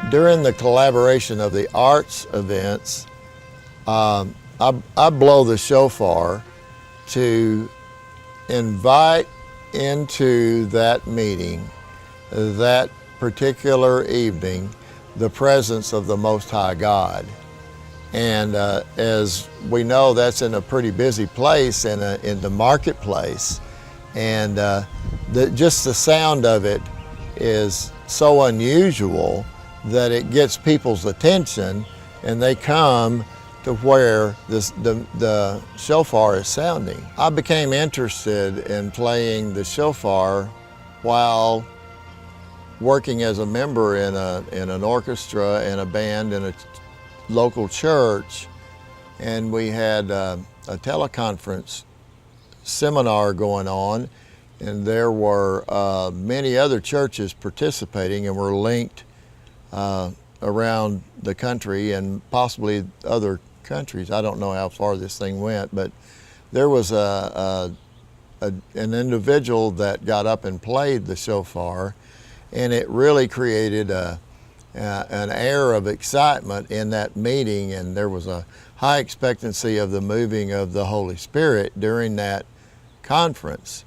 During the collaboration of the arts events, I blow the shofar to invite into that meeting, that particular evening, the presence of the Most High God. And as we know, that's in a pretty busy place in the marketplace. And just the sound of it is so unusual that it gets people's attention, and they come to where the shofar is sounding. I became interested in playing the shofar while working as a member in an orchestra and a band in a local church, and we had a teleconference seminar going on, and there were many other churches participating, and were linked around the country and possibly other countries. I don't know how far this thing went, but there was an individual that got up and played the shofar, and it really created an air of excitement in that meeting, and there was a high expectancy of the moving of the Holy Spirit during that conference.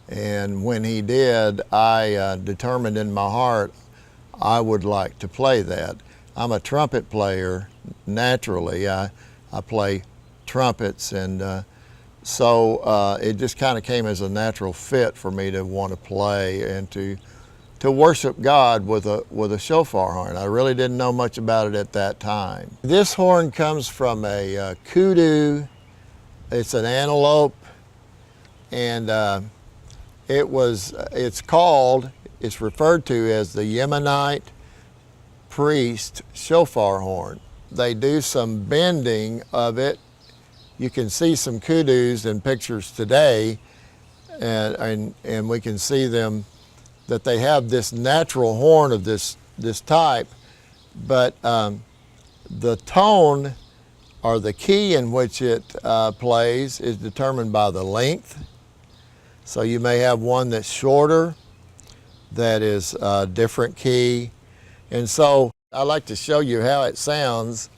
And when he did, I determined in my heart I would like to play that. I'm a trumpet player naturally. I play trumpets, and so it just kind of came as a natural fit for me to want to play and to worship God with a shofar horn. I really didn't know much about it at that time. This horn comes from a kudu. It's an antelope, and it's referred to as the Yemenite priest shofar horn. They do some bending of it. You can see some kudus in pictures today, and we can see them, that they have this natural horn of this type, but the tone or the key in which it plays is determined by the length. So you may have one that's shorter, that is a different key. And so I like to show you how it sounds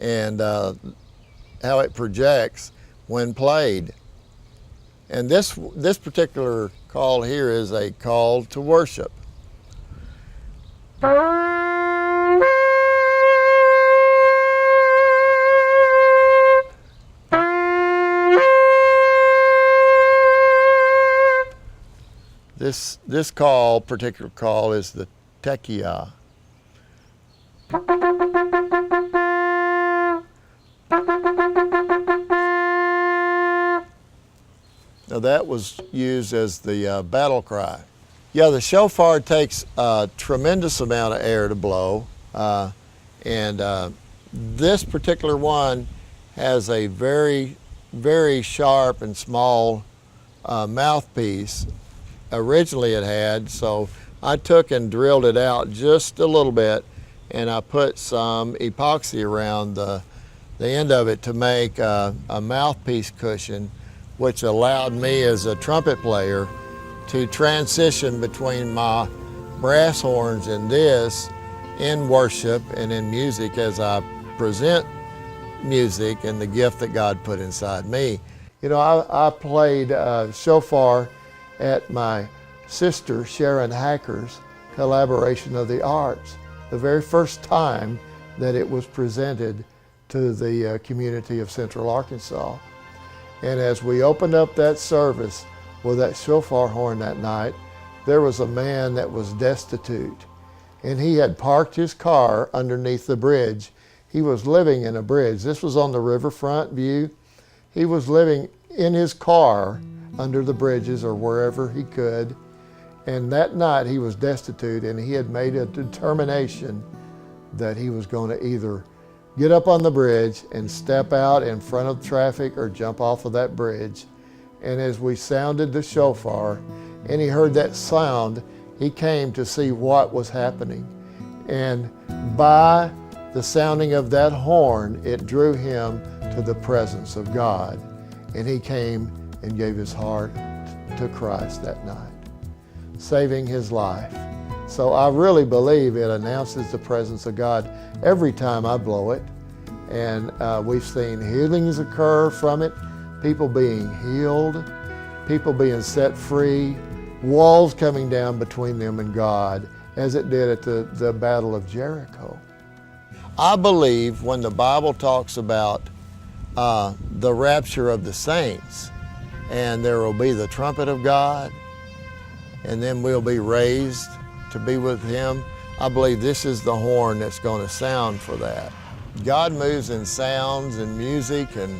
and how it projects when played. And this particular call here is a call to worship. This particular call is the tekiah. Now that was used as the battle cry. Yeah, the shofar takes a tremendous amount of air to blow, and this particular one has a very, very sharp and small mouthpiece. Originally it had, so I took and drilled it out just a little bit, and I put some epoxy around the end of it to make a mouthpiece cushion, which allowed me as a trumpet player to transition between my brass horns and this in worship and in music as I present music and the gift that God put inside me. You know, I played shofar at my sister Sharon Hacker's collaboration of the arts, the very first time that it was presented to the community of Central Arkansas. And as we opened up that service with that shofar horn that night, there was a man that was destitute, and he had parked his car underneath the bridge. He was living in a bridge. This was on the riverfront view. He was living in his car under the bridges or wherever he could. And that night he was destitute, and he had made a determination that he was going to either get up on the bridge and step out in front of traffic or jump off of that bridge. And as we sounded the shofar and he heard that sound, he came to see what was happening. And by the sounding of that horn, it drew him to the presence of God. And he came and gave his heart to Christ that night, saving his life, So I really believe it announces the presence of God every time I blow it. And we've seen healings occur from it, people being healed, people being set free, walls coming down between them and God, as it did at the Battle of Jericho. I believe when the Bible talks about the rapture of the saints, and there will be the trumpet of God, and then we'll be raised to be with Him, I believe this is the horn that's going to sound for that. God moves in sounds and music and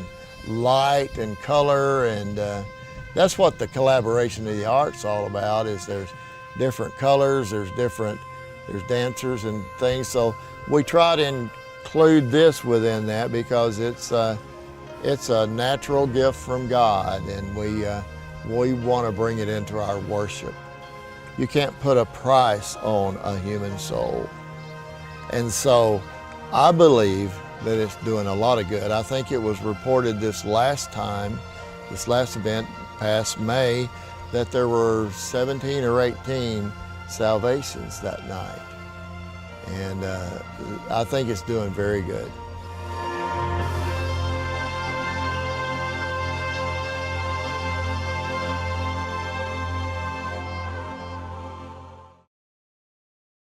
light and color, and that's what the collaboration of the art's all about. Is there's different colors, there's dancers and things. So we try to include this within that because it's a natural gift from God, and we want to bring it into our worship. You can't put a price on a human soul, and so I believe that it's doing a lot of good. I think it was reported this last event, past May, that there were 17 or 18 salvations that night. And I think it's doing very good.